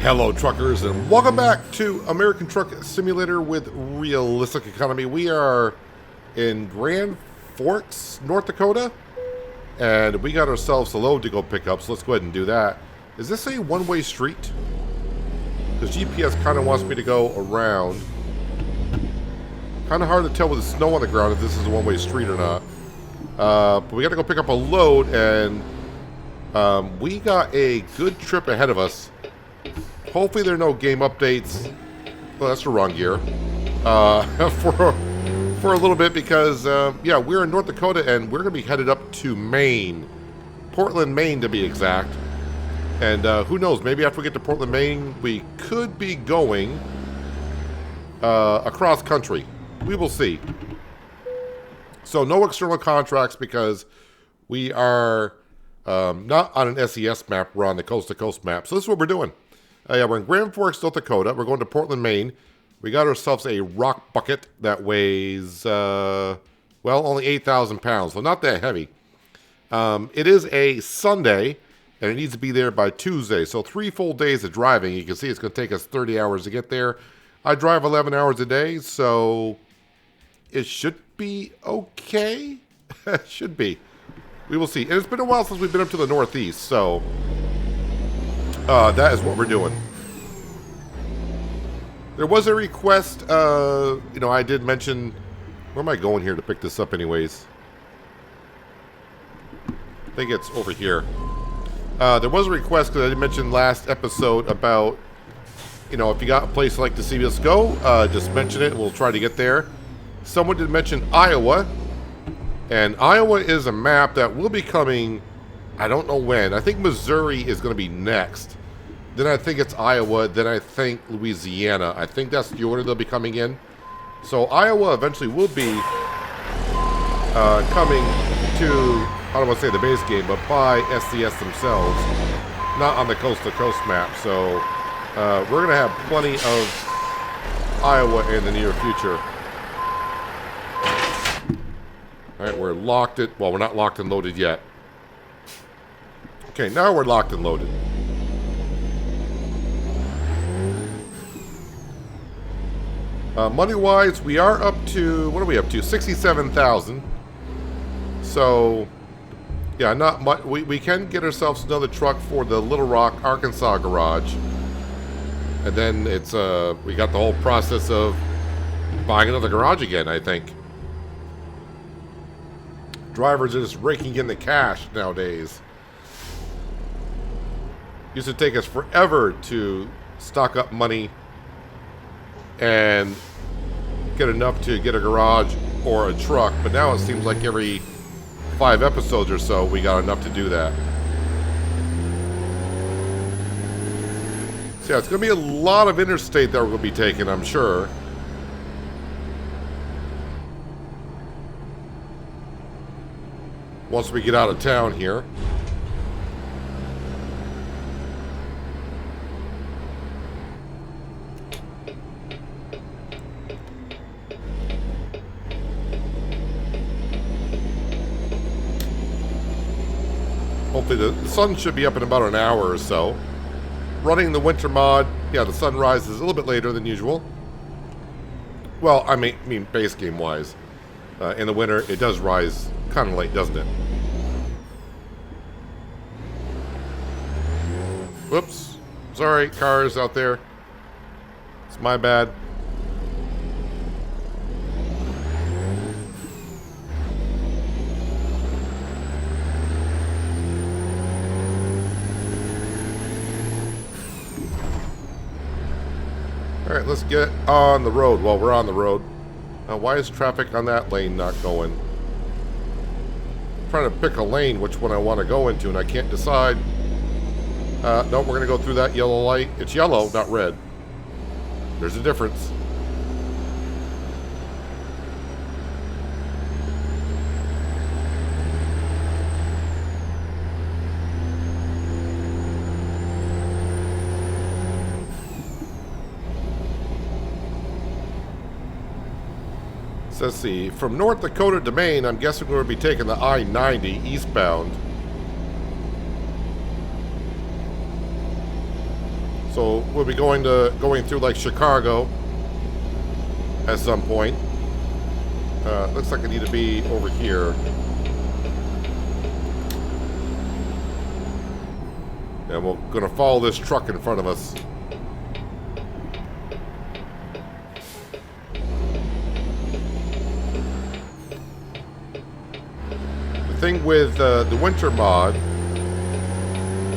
Hello, truckers, and welcome back to American Truck Simulator with Realistic Economy. We are in Grand Forks, North Dakota, and we got ourselves a load to go pick up, so let's go ahead and do that. Is this a one-way street? Because GPS kind of wants me to go around. Kind of hard to tell with the snow on the ground if this is a one-way street or not. But we got to go pick up a load, and we got a good trip ahead of us. Hopefully there are no game updates. Well, that's the wrong gear. For a little bit because, yeah, we're in North Dakota and we're going to be headed up to Maine. Portland, Maine to be exact. And who knows, maybe after we get to Portland, Maine, we could be going across country. We will see. So no external contracts because we are not on an SES map. We're on the coast-to-coast map. So this is what we're doing. Yeah, we're in Grand Forks, North Dakota. We're going to Portland, Maine. We got ourselves a rock bucket that weighs, well, only 8,000 pounds. So not that heavy. It is a Sunday, and it needs to be there by Tuesday. So 3 full days of driving. You can see it's going to take us 30 hours to get there. I drive 11 hours a day, so it should be okay. Should be. We will see. And it's been a while since we've been up to the Northeast, so that is what we're doing. There was a request, you know, I did mention, where am I going here to pick this up anyways? I think it's over here. There was a request, because I did mention last episode about, you know, if you got a place you'd like to see us go, just mention it and we'll try to get there. Someone did mention Iowa, and Iowa is a map that will be coming, I don't know when. I think Missouri is going to be next. Then I think it's Iowa. Then I think Louisiana. I think that's the order they'll be coming in. So Iowa eventually will be coming to, I don't want to say the base game, but by SCS themselves. Not on the coast-to-coast map. So we're going to have plenty of Iowa in the near future. All right, we're locked it. Well, we're not locked and loaded yet. Okay, now we're locked and loaded. Money-wise, we are up to, what are we up to? 67,000. So, yeah, not much. We can get ourselves another truck for the Little Rock, Arkansas garage. And then it's, we got the whole process of buying another garage again, I think. Drivers are just raking in the cash nowadays. Used to take us forever to stock up money and get enough to get a garage or a truck, but now it seems like every 5 episodes or so we got enough to do that. So yeah, it's going to be a lot of interstate that we're going to be taking, I'm sure. Once we get out of town here. Hopefully the sun should be up in about an hour or so. Running the winter mod, yeah, the sun rises a little bit later than usual. Well, I mean base game wise. In the winter, it does rise kind of late, doesn't it? Whoops. Sorry, cars out there. It's my bad. Alright, let's get on the road while we're on the road. Why is traffic on that lane not going? I'm trying to pick a lane which one I want to go into and I can't decide. No, we're going to go through that yellow light. It's yellow, not red. There's a difference. So let's see, from North Dakota to Maine, I'm guessing we're going to be taking the I-90 eastbound. So we'll be going through like Chicago at some point. Looks like I need to be over here. And we're going to follow this truck in front of us. The thing with the winter mod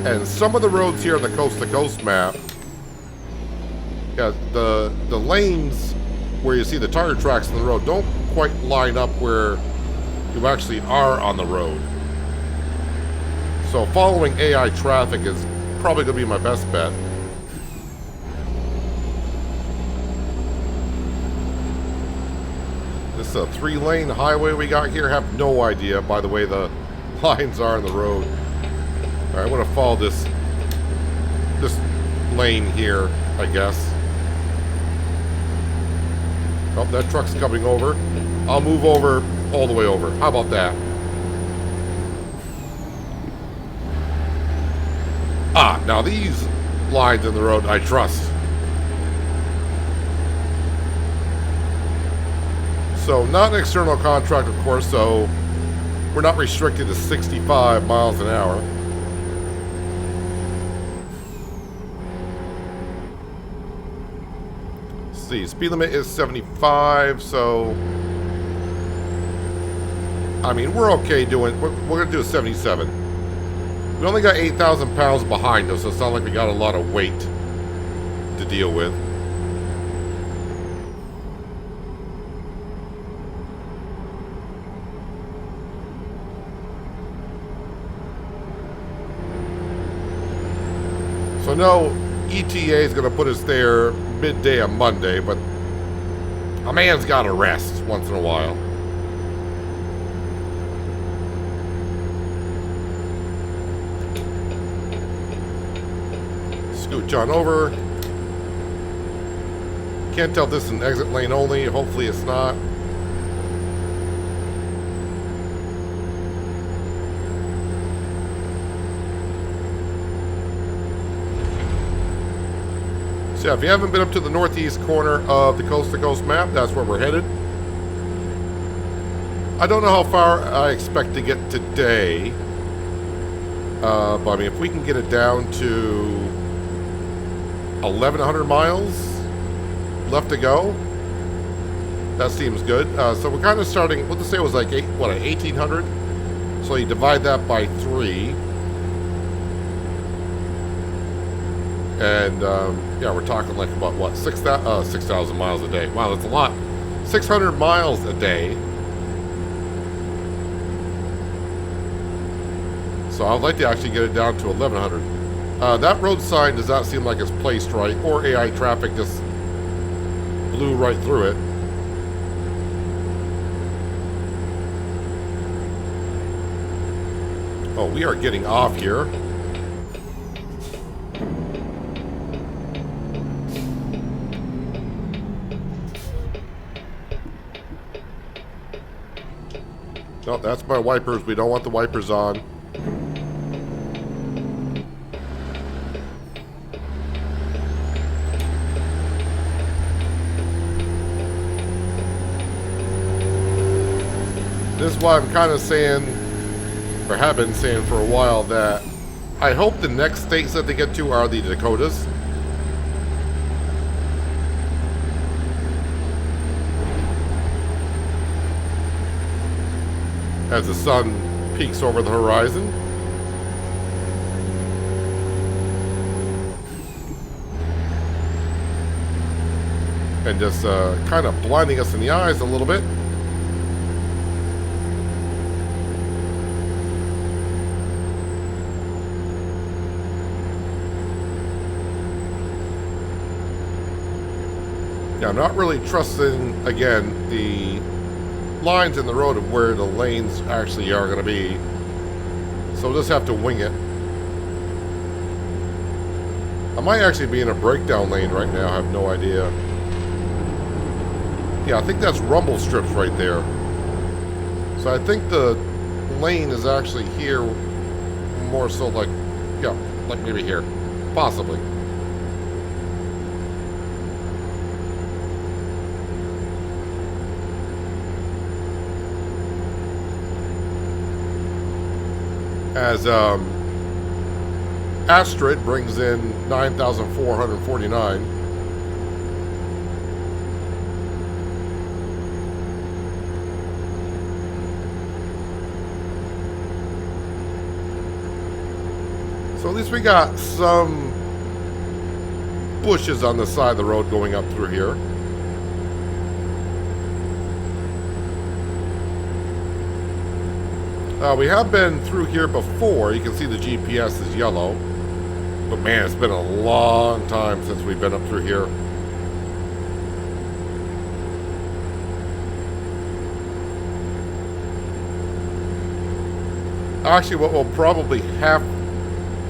and some of the roads here on the Coast to Coast map, yeah, the lanes where you see the tire tracks in the road don't quite line up where you actually are on the road. So following AI traffic is probably going to be my best bet. This is a 3-lane highway we got here. Have no idea by the way the lines are in the road. All right, I'm going to follow this lane here, I guess. Oh, that truck's coming over. I'll move over all the way over. How about that? Ah, now these lines in the road I trust. So not an external contract, of course, so we're not restricted to 65 miles an hour. Let's see, speed limit is 75, so I mean, we're okay doing, we're going to do a 77. We only got 8,000 pounds behind us, so it's not like we got a lot of weight to deal with. So no ETA is going to put us there midday on Monday, but a man's got to rest once in a while. Scoot John over. Can't tell if this is an exit lane only. Hopefully it's not. So yeah, if you haven't been up to the northeast corner of the Coast to Coast map, that's where we're headed. I don't know how far I expect to get today. But I mean, if we can get it down to 1,100 miles left to go, that seems good. So we're kind of starting, we'll just say it was like 1,800. So you divide that by 3. And yeah, we're talking like about what, 6,000 miles a day. Wow, that's a lot. 600 miles a day. So I'd like to actually get it down to 1,100. That road sign does not seem like it's placed right, or AI traffic just blew right through it. Oh, we are getting off here. No, that's my wipers. We don't want the wipers on. This is why I'm kind of saying, or have been saying for a while, that I hope the next states that they get to are the Dakotas. As the sun peaks over the horizon. And just kind of blinding us in the eyes a little bit. Yeah, I'm not really trusting, again, the lines in the road of where the lanes actually are going to be. So we'll just have to wing it. I might actually be in a breakdown lane right now. I have no idea. Yeah, I think that's rumble strips right there. So I think the lane is actually here more so like, yeah, like maybe here. Possibly. as Astrid brings in 9,449. So at least we got some bushes on the side of the road going up through here. We have been through here before. You can see the GPS is yellow. But man, it's been a long time since we've been up through here. Actually, what we'll probably have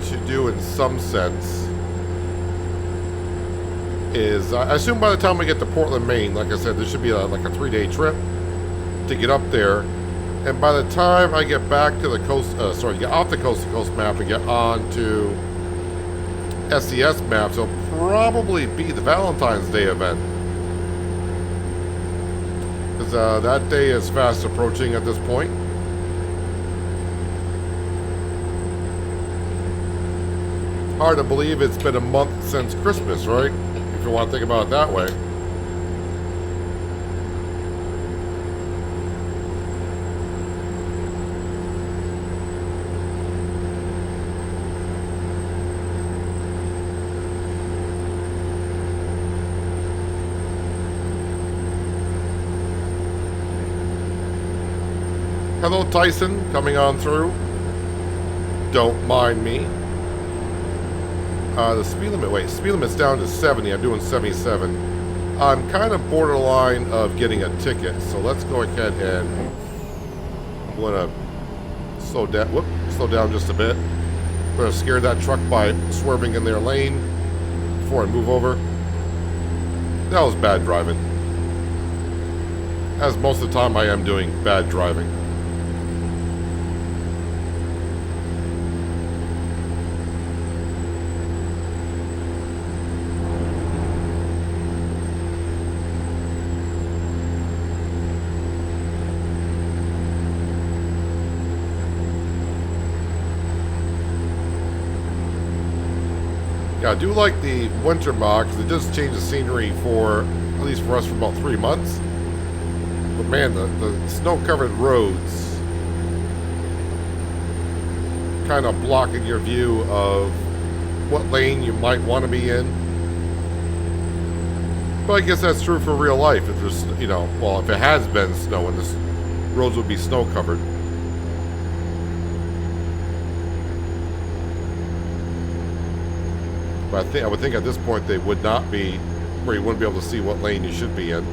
to do in some sense is, I assume by the time we get to Portland, Maine, like I said, there should be like a 3-day trip to get up there. And by the time I get back to the coast, get off the coast to coast map and get on to SES maps, it'll probably be the Valentine's Day event. Because that day is fast approaching at this point. Hard to believe it's been a month since Christmas, right? If you want to think about it that way. Hello, Tyson, coming on through. Don't mind me. The speed limit, speed limit's down to 70. I'm doing 77. I'm kind of borderline of getting a ticket, so let's go ahead and I'm gonna slow down just a bit. I'm gonna scare that truck by swerving in their lane before I move over. That was bad driving. As most of the time I am doing bad driving. I do like the winter mod because it does change the scenery for, at least for us, for about 3 months. But man, the snow-covered roads kind of blocking your view of what lane you might want to be in. But I guess that's true for real life. If there's, you know, well, if it has been snowing, the roads would be snow-covered. But I would think at this point they would not be, where you wouldn't be able to see what lane you should be in.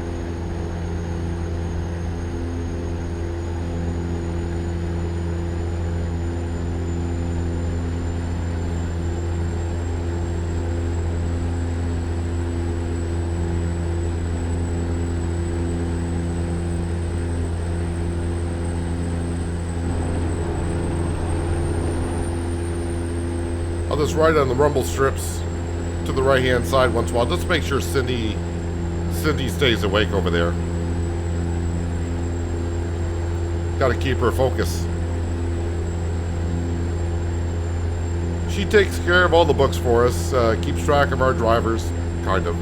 I'll just ride on the rumble strips to the right-hand side once in a while. Just make sure Cindy stays awake over there. Got to keep her focus. She takes care of all the books for us, keeps track of our drivers, kind of.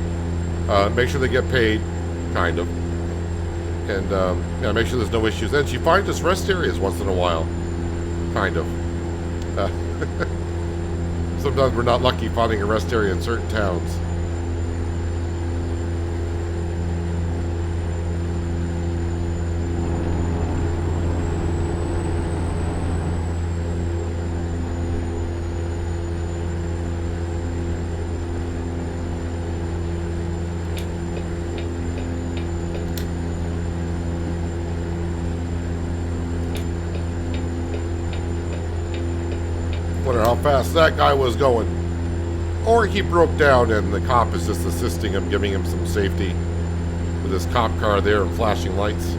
Make sure they get paid, kind of. And yeah, make sure there's no issues. And she finds us rest areas once in a while, kind of. Sometimes we're not lucky finding a rest area in certain towns. Wonder how fast that guy was going. Or he broke down and the cop is just assisting him, giving him some safety with his cop car there and flashing lights.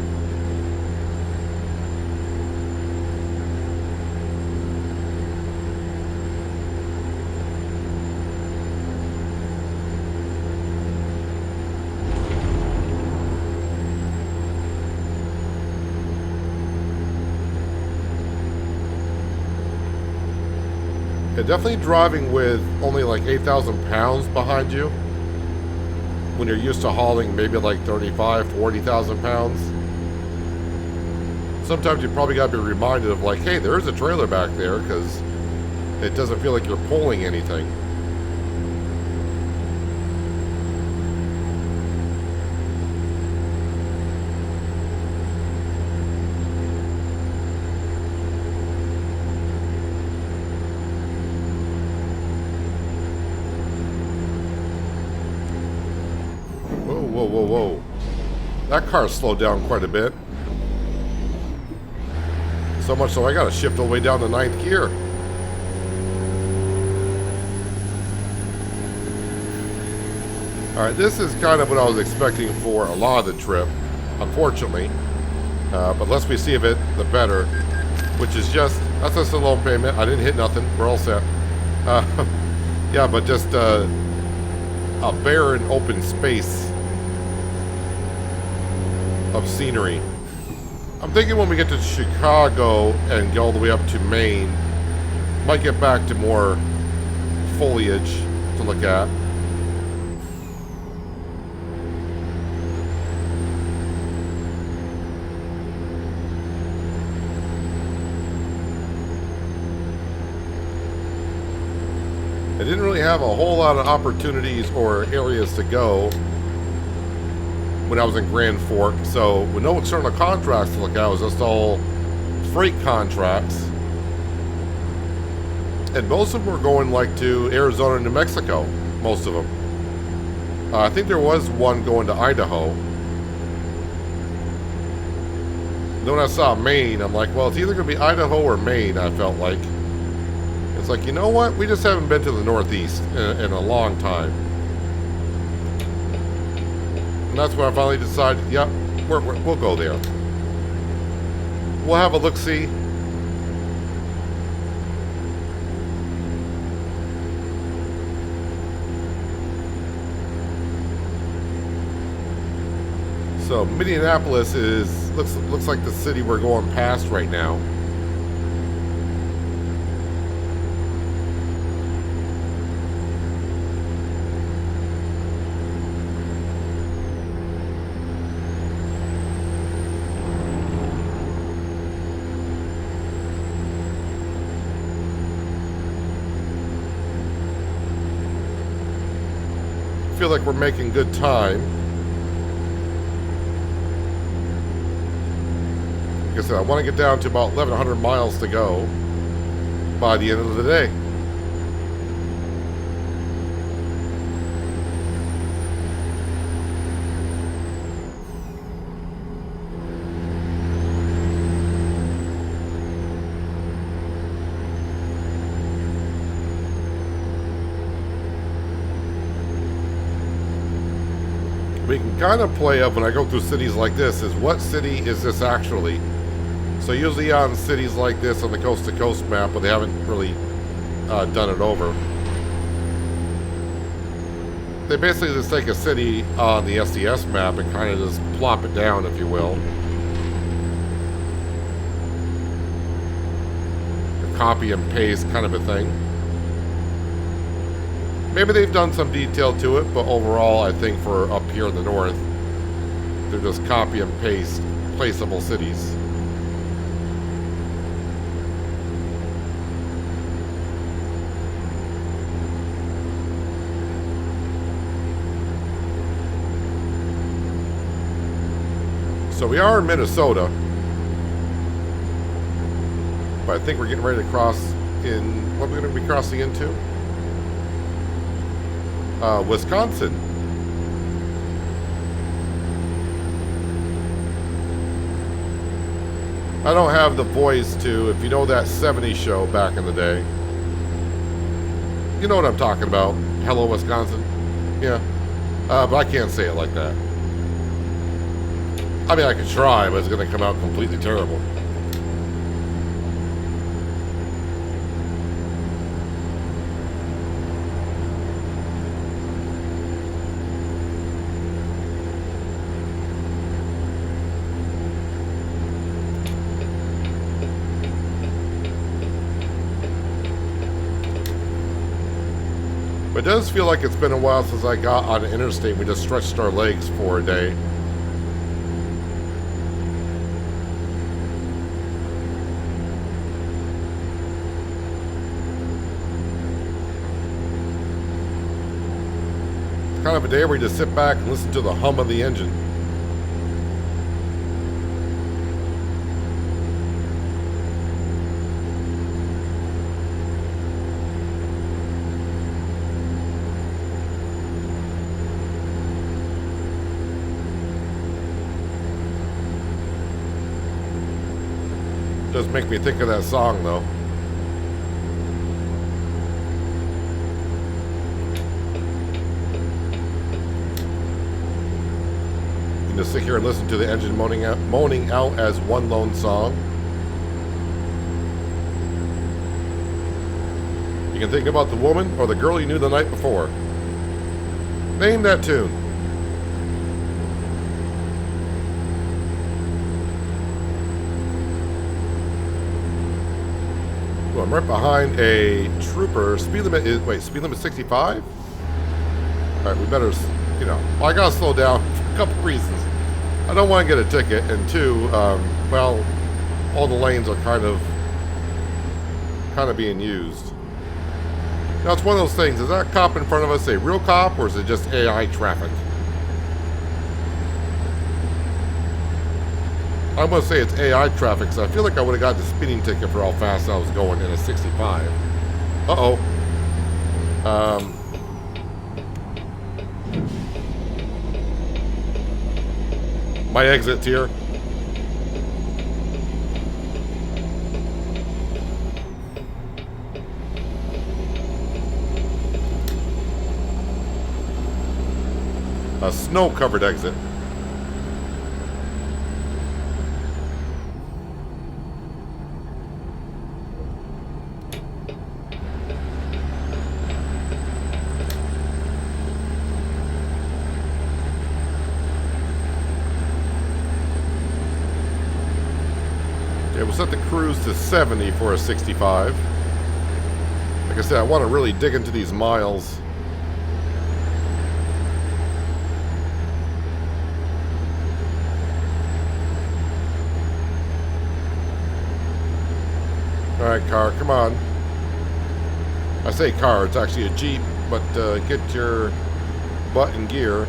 Yeah, definitely driving with only like 8,000 pounds behind you when you're used to hauling maybe like 35, 40,000 pounds. Sometimes you probably got to be reminded of like, hey, there's a trailer back there, because it doesn't feel like you're pulling anything. Whoa, whoa, whoa, whoa. That car slowed down quite a bit. So much so I got to shift all the way down to 9th gear. Alright, this is kind of what I was expecting for a lot of the trip, unfortunately. But less we see of it, the better. Which is just, that's just a loan payment. I didn't hit nothing. We're all set. Yeah, but just a barren open space of scenery. I'm thinking when we get to Chicago and go all the way up to Maine, might get back to more foliage to look at. I didn't really have a whole lot of opportunities or areas to go when I was in Grand Fork, so with no external contracts to look at, it was just all freight contracts. And most of them were going like to Arizona and New Mexico, most of them. I think there was one going to Idaho. Then when I saw Maine, I'm like, well, it's either going to be Idaho or Maine, I felt like. It's like, you know what? We just haven't been to the Northeast in a long time. And that's when I finally decided, yep, we'll go there. We'll have a look-see. So Minneapolis looks like the city we're going past right now. Feel like we're making good time. Like I said, I want to get down to about 1,100 miles to go by the end of the day. We can kind of play up when I go through cities like this is what city is this actually? So usually on cities like this on the coast to coast map, but they haven't really done it over. They basically just take a city on the SDS map and kind of just plop it down, if you will. A copy and paste kind of a thing. Maybe they've done some detail to it, but overall, I think for up here in the north, they're just copy and paste placeable cities. So we are in Minnesota, but I think we're getting ready to cross in, what are we going to be crossing into? Wisconsin. I don't have the voice to, if you know that 70s show back in the day. You know what I'm talking about. Hello, Wisconsin. Yeah. But I can't say it like that. I mean, I could try, but it's going to come out completely terrible. It does feel like it's been a while since I got on the interstate. We just stretched our legs for a day. It's kind of a day where you just sit back and listen to the hum of the engine. Does make me think of that song, though. You can just sit here and listen to the engine moaning out as one lone song. You can think about the woman or the girl you knew the night before. Name that tune. Well, I'm right behind a trooper. Speed limit is, speed limit 65? Alright, we better, well, I gotta slow down for a couple reasons. I don't want to get a ticket, and two, well, all the lanes are kind of being used. Now, it's one of those things. Is that cop in front of us a real cop, or is it just AI traffic? I'm going to say it's AI traffic, because I feel like I would have got the speeding ticket for how fast I was going in a 65. Uh-oh. My exit's here. A snow-covered exit. We'll set the cruise to 70 for a 65. Like I said, I want to really dig into these miles. Alright, car, come on. I say car, it's actually a Jeep, but get your butt in gear.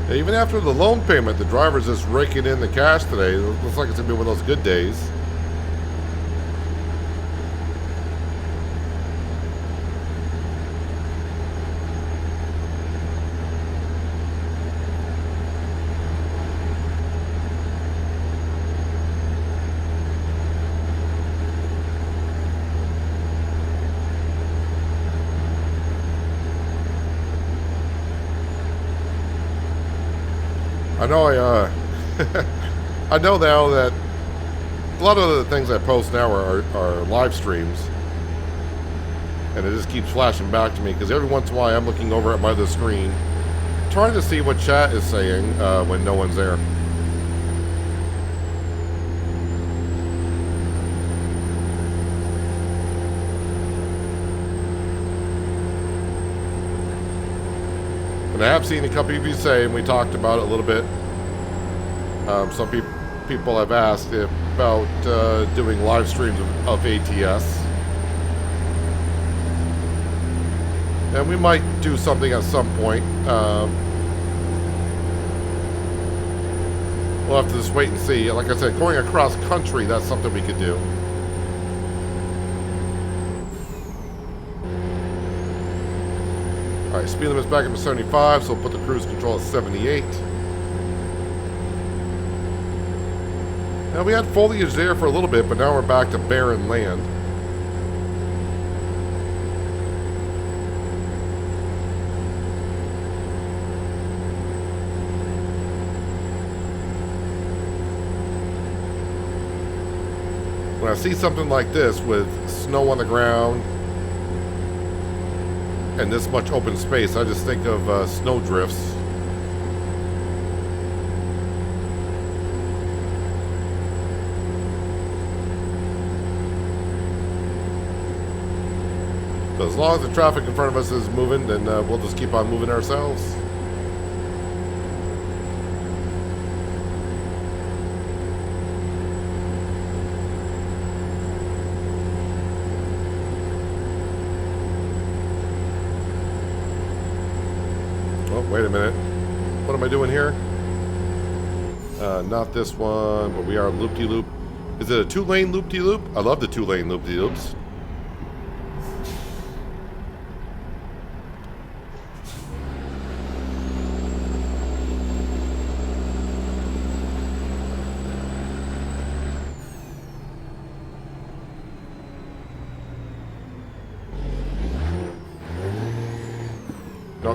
Even after the loan payment, the driver's just raking in the cash today. It looks like it's going to be one of those good days. I know I know now that a lot of the things I post now are live streams, and it just keeps flashing back to me because every once in a while I'm looking over at my other screen trying to see what chat is saying when no one's there. And I have seen a couple of you say, and we talked about it a little bit, some people have asked about doing live streams of ATS. And we might do something at some point. We'll have to just wait and see. Like I said, going across country, that's something we could do. Alright, speed limit's back up to 75, so we'll put the cruise control at 78. Now, we had foliage there for a little bit, but now we're back to barren land. When I see something like this with snow on the ground and this much open space, I just think of snow drifts. So as long as the traffic in front of us is moving, then we'll just keep on moving ourselves. Wait a minute. What am I doing here? Not this one, but we are loop-de-loop. Is it a 2-lane loop-de-loop? I love the 2-lane loop-de-loops.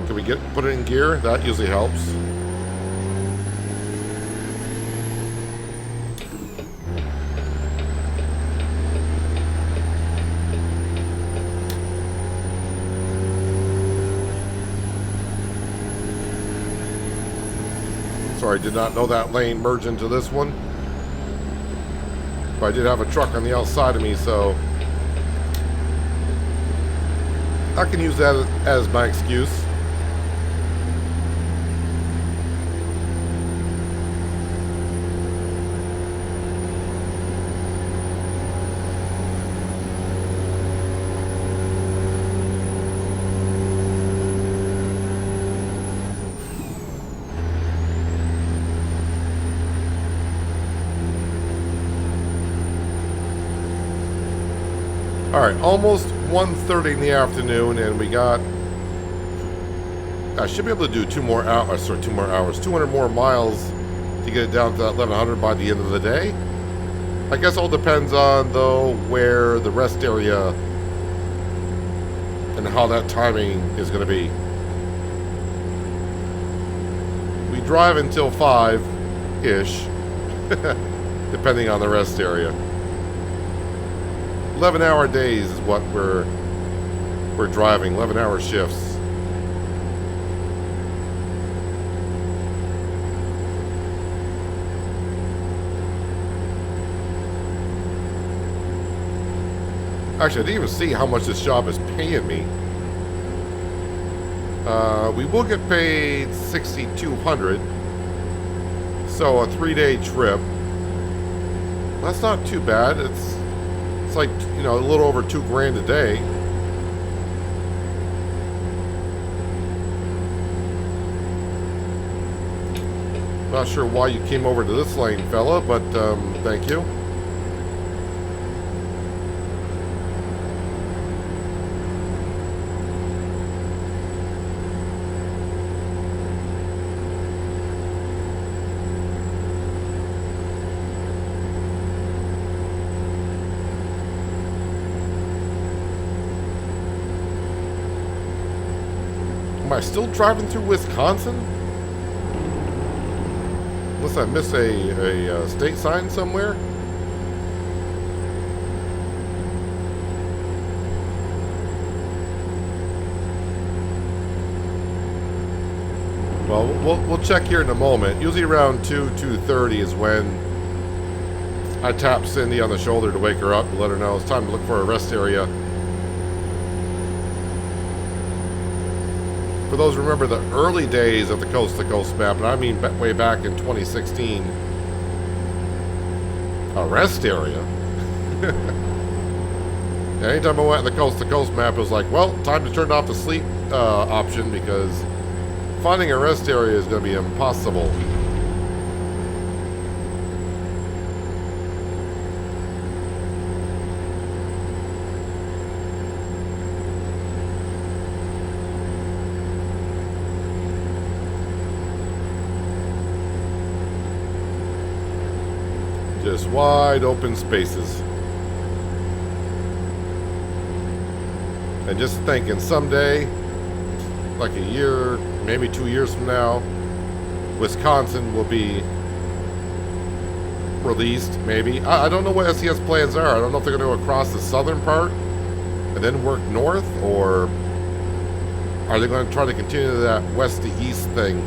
Can we put it in gear? That usually helps. Sorry, I did not know that lane merged into this one. But I did have a truck on the outside of me, so I can use that as my excuse. Alright, almost 1:30 in the afternoon, and we got... I should be able to do 200 more miles to get it down to that 1100 by the end of the day. I guess all depends on, though, where the rest area and how that timing is going to be. We drive until 5-ish, depending on the rest area. 11-hour days is what we're driving, 11-hour shifts. Actually, I didn't even see how much this job is paying me. We will get paid $6,200, so a 3-day trip. That's not too bad. It's like, you know, a little over $2,000 a day. Not sure why you came over to this lane, fella, but thank you. Am I still driving through Wisconsin? Unless I miss a state sign somewhere? Well, we'll check here in a moment. Usually around 2:30 is when I tap Cindy on the shoulder to wake her up and let her know it's time to look for a rest area. For those who remember the early days of the Coast to Coast map, and I mean way back in 2016, a rest area. Anytime I went to the Coast to Coast map, it was like, well, time to turn off the sleep option because finding a rest area is going to be impossible. Just wide open spaces. And just thinking someday, like a year, maybe 2 years from now, Wisconsin will be released, maybe. I don't know what SES plans are. I don't know if they're going to go across the southern part and then work north, or Are they going to try to continue that west to east thing?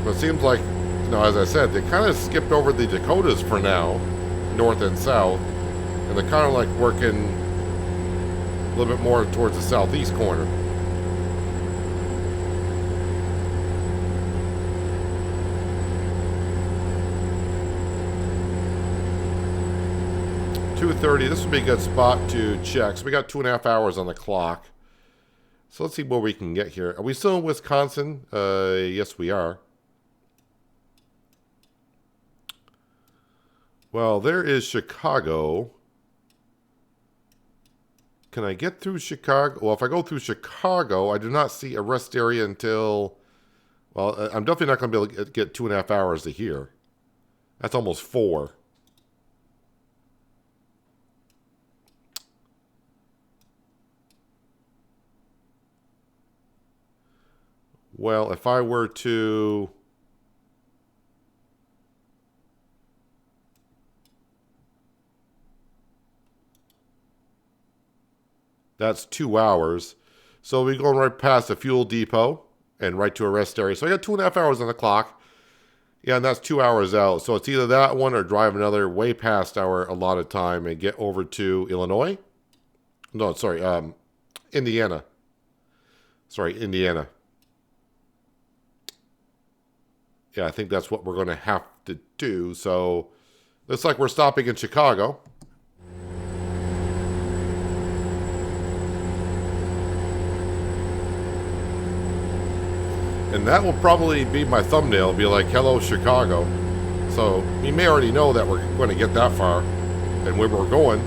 But it seems like, you know, as I said, they kind of skipped over the Dakotas for now, north and south, and they're kind of like working a little bit more towards the southeast corner. .230, this would be a good spot to check. So we got 2.5 hours on the clock. So let's see what we can get here. Are we still in Wisconsin? Yes, we are. Well, there is Chicago. Can I get through Chicago? Well, if I go through Chicago, I do not see a rest area until... Well, I'm definitely not going to be able to get 2.5 hours to here. That's almost 4. Well, if I were to... That's 2 hours. So we're going right past the fuel depot and right to a rest area. So I got 2.5 hours on the clock. Yeah, and that's 2 hours out. So it's either that one or drive another way past our allotted time and get over to Illinois. No, sorry, Indiana. Sorry, Indiana. Yeah, I think that's what we're going to have to do. So looks like we're stopping in Chicago. And that will probably be my thumbnail, be like, hello, Chicago. So you may already know that we're going to get that far and where we're going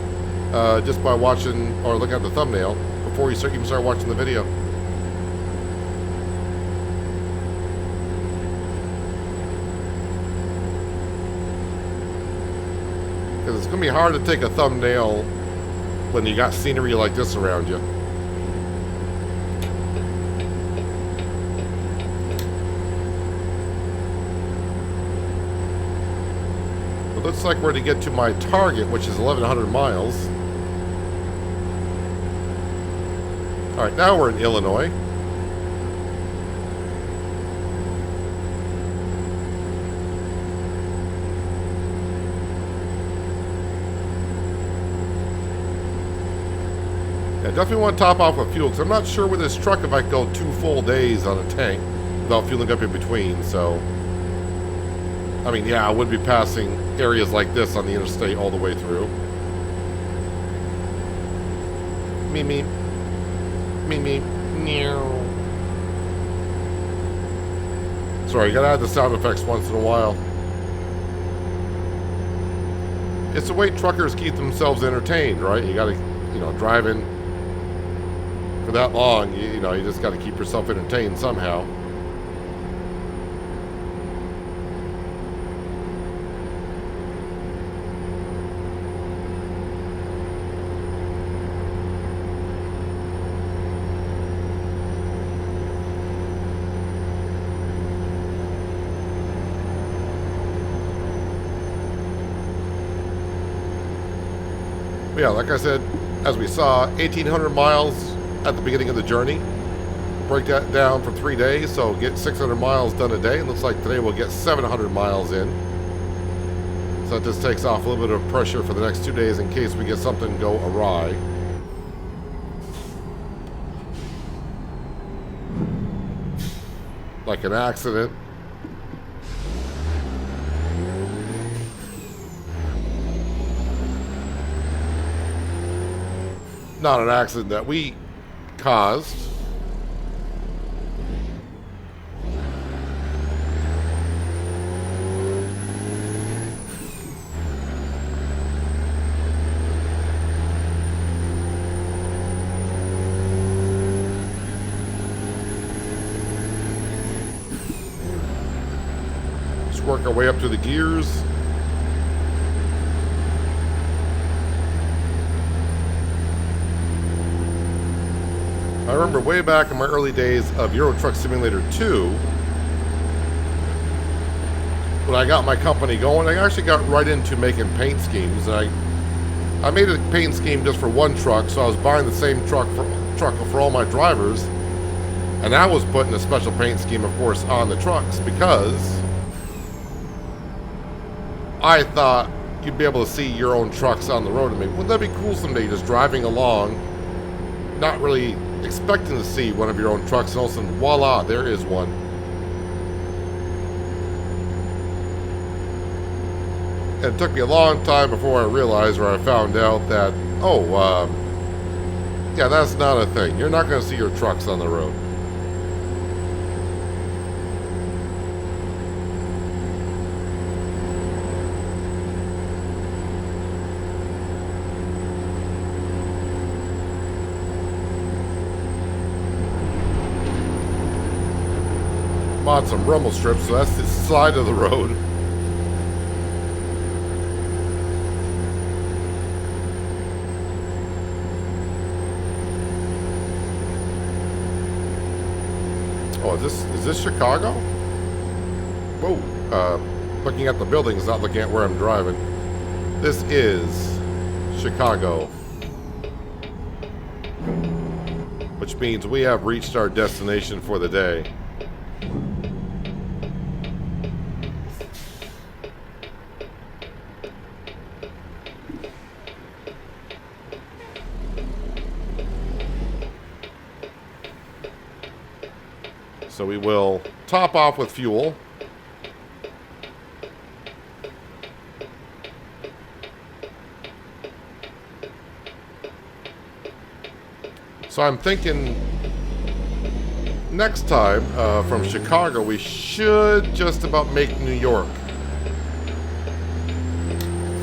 just by watching or looking at the thumbnail before you even start watching the video. Because it's going to be hard to take a thumbnail when you got scenery like this around you. Looks like we're to get to my target, which is 1,100 miles. All right, now we're in Illinois. Yeah, definitely want to top off with fuel, because I'm not sure with this truck if I can go 2 full days on a tank without fueling up in between, so... I mean, yeah, I would be passing areas like this on the interstate all the way through. Me, me. Me, me. Meow. Sorry, you gotta add the sound effects once in a while. It's the way truckers keep themselves entertained, right? You gotta, you know, driving for that long, you know, you just gotta keep yourself entertained somehow. But yeah, like I said, as we saw, 1,800 miles at the beginning of the journey. Break that down for 3 days, so get 600 miles done a day. It looks like today we'll get 700 miles in. So that just takes off a little bit of pressure for the next 2 days in case we get something go awry. Like an accident. Not an accident that we caused. Just work our way up through the gears. I remember way back in my early days of Euro Truck Simulator 2, when I got my company going, I actually got right into making paint schemes. And I made a paint scheme just for one truck, so I was buying the same truck for all my drivers. And I was putting a special paint scheme, of course, on the trucks because I thought you'd be able to see your own trucks on the road. I mean, wouldn't that be cool someday, just driving along, not really expecting to see one of your own trucks, and all of a sudden, voila, there is one. And it took me a long time before I realized, or I found out that, yeah, that's not a thing. You're not going to see your trucks on the road. I'm on some rumble strips, so that's the side of the road. Oh, is this Chicago? Whoa. Looking at the buildings, not looking at where I'm driving. This is Chicago. Which means we have reached our destination for the day. So we will top off with fuel. So I'm thinking next time from Chicago, we should just about make New York.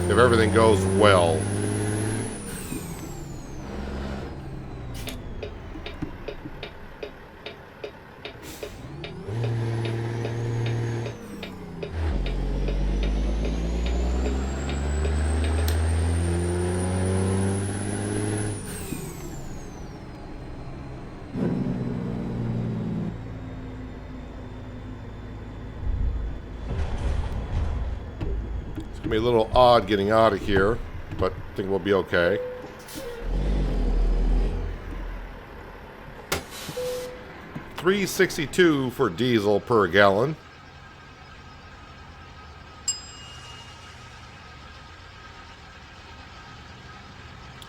If everything goes well. Be a little odd getting out of here, but I think we'll be okay. $3.62 for diesel per gallon.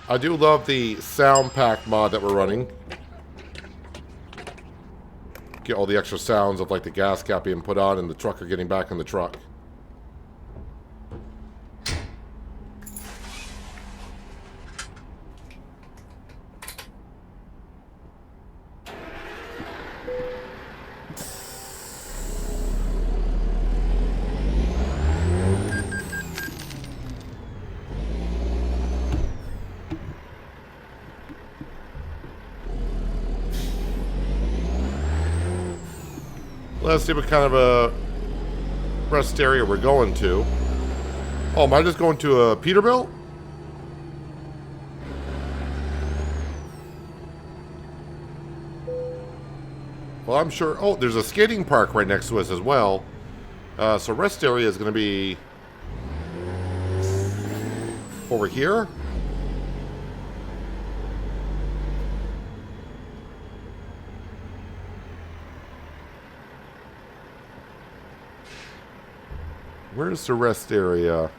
I do love the sound pack mod that we're running. Get all the extra sounds of like the gas cap being put on and the trucker getting back in the truck. Let's see what kind of a rest area we're going to. Oh, am I just going to Peterbilt? Well, I'm sure. Oh, there's a skating park right next to us as well. So rest area is going to be over here. Where's the rest area?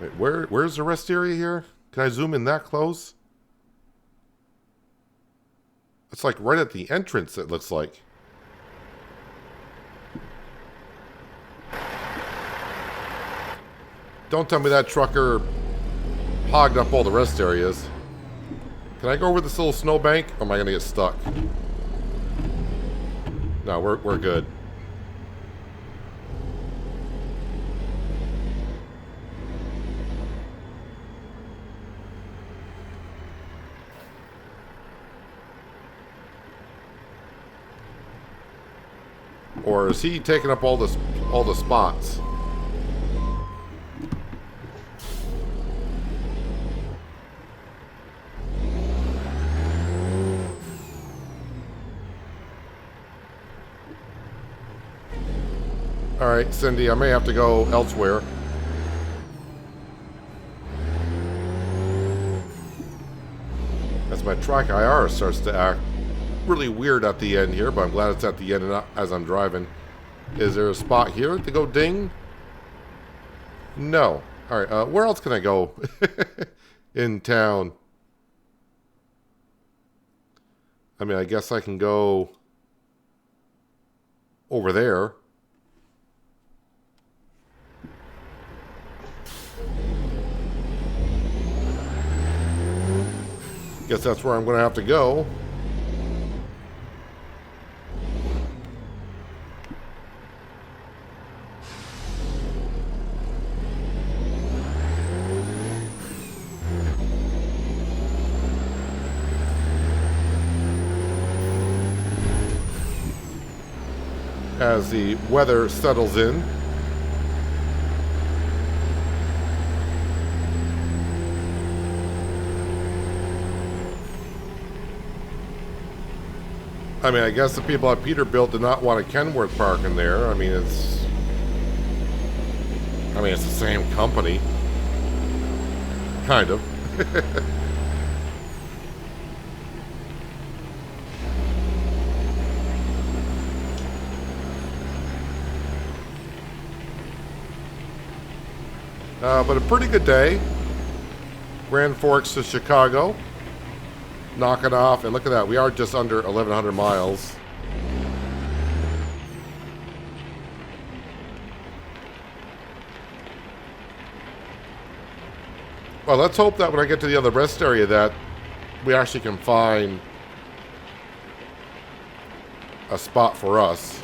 Wait, where's the rest area here? Can I zoom in that close? It's like right at the entrance, it looks like. Don't tell me that trucker hogged up all the rest areas. Can I go over this little snowbank? Or am I going to get stuck? No, we're good. Or is he taking up all the spots? Alright, Cindy, I may have to go elsewhere. As my track IR starts to act really weird at the end here, but I'm glad it's at the end and not as I'm driving. Is there a spot here to go ding? No. Alright, where else can I go in town? I mean, I guess I can go over there. Guess that's where I'm going to have to go. As the weather settles in. I mean, I guess the people at Peterbilt did not want a Kenworth park in there. I mean, it's the same company. Kind of. But a pretty good day. Grand Forks to Chicago. Knock it off, and look at that. We are just under 1,100 miles. Well, let's hope that when I get to the other rest area that we actually can find a spot for us.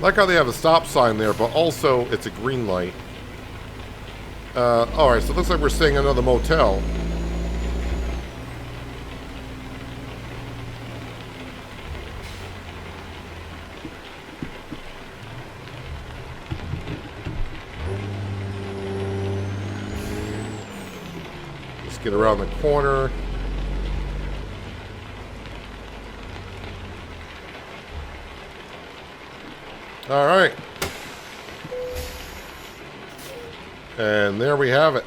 Like how they have a stop sign there, but also it's a green light. Alright, so it looks like we're staying in another motel. Let's get around the corner. All right. And there we have it.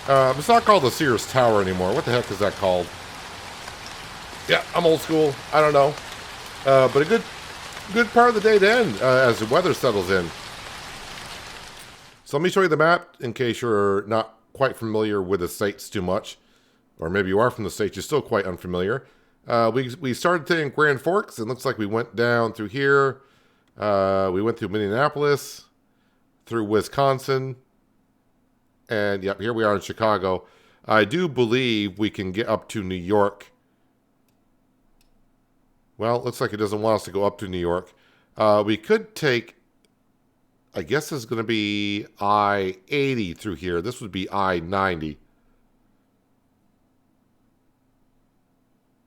It's not called the Sears Tower anymore. What the heck is that called? Yeah, I'm old school. I don't know. But a good part of the day to end as the weather settles in. So let me show you the map in case you're not quite familiar with the States too much. Or maybe you are from the States, you're still quite unfamiliar. We started today in Grand Forks. It looks like we went down through here. We went through Minneapolis, through Wisconsin, and yep, here we are in Chicago. I do believe we can get up to New York. Well, it looks like it doesn't want us to go up to New York. We could take, I guess this is going to be I-80 through here. This would be I-90.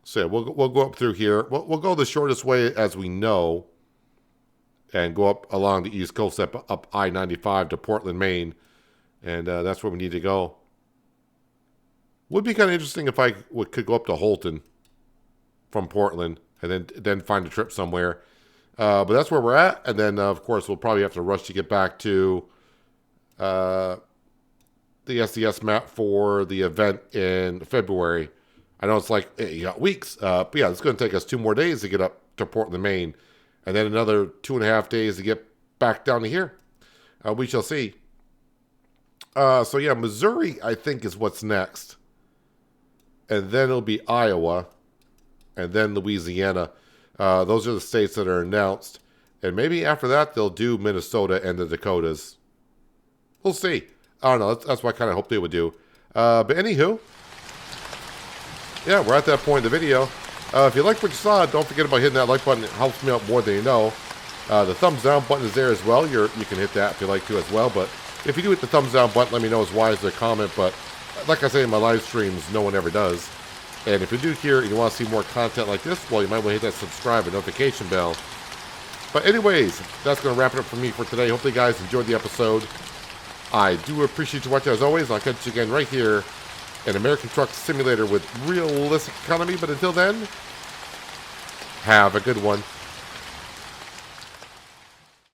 So we'll go up through here. We'll go the shortest way as we know, and go up along the East Coast up I-95 to Portland, Maine, and that's where we need to go. Would be kind of interesting if I could go up to Holton from Portland and then find a trip somewhere. But that's where we're at, and then of course we'll probably have to rush to get back to the SDS map for the event in February. I know it's like, you got weeks. But yeah, it's going to take us 2 more days to get up to Portland, Maine. And then another 2.5 days to get back down to here. We shall see. So yeah, Missouri, I think, is what's next. And then it'll be Iowa. And then Louisiana. Those are the states that are announced. And maybe after that, they'll do Minnesota and the Dakotas. We'll see. I don't know. That's what I kind of hope they would do. But anywho. Yeah, we're at that point in the video. If you liked what you saw, don't forget about hitting that like button. It helps me out more than you know. The thumbs down button is there as well. You can hit that if you like to as well. But If you do hit the thumbs down button, let me know as why is the comment. But like I say in my live streams, no one ever does. And if you do here and you want to see more content like this, well, you might want to hit that subscribe and notification bell. But anyways, that's going to wrap it up for me for today. Hopefully, you guys enjoyed the episode. I do appreciate you watching as always. I'll catch you again right here in American Truck Simulator with realistic economy. But until then, have a good one.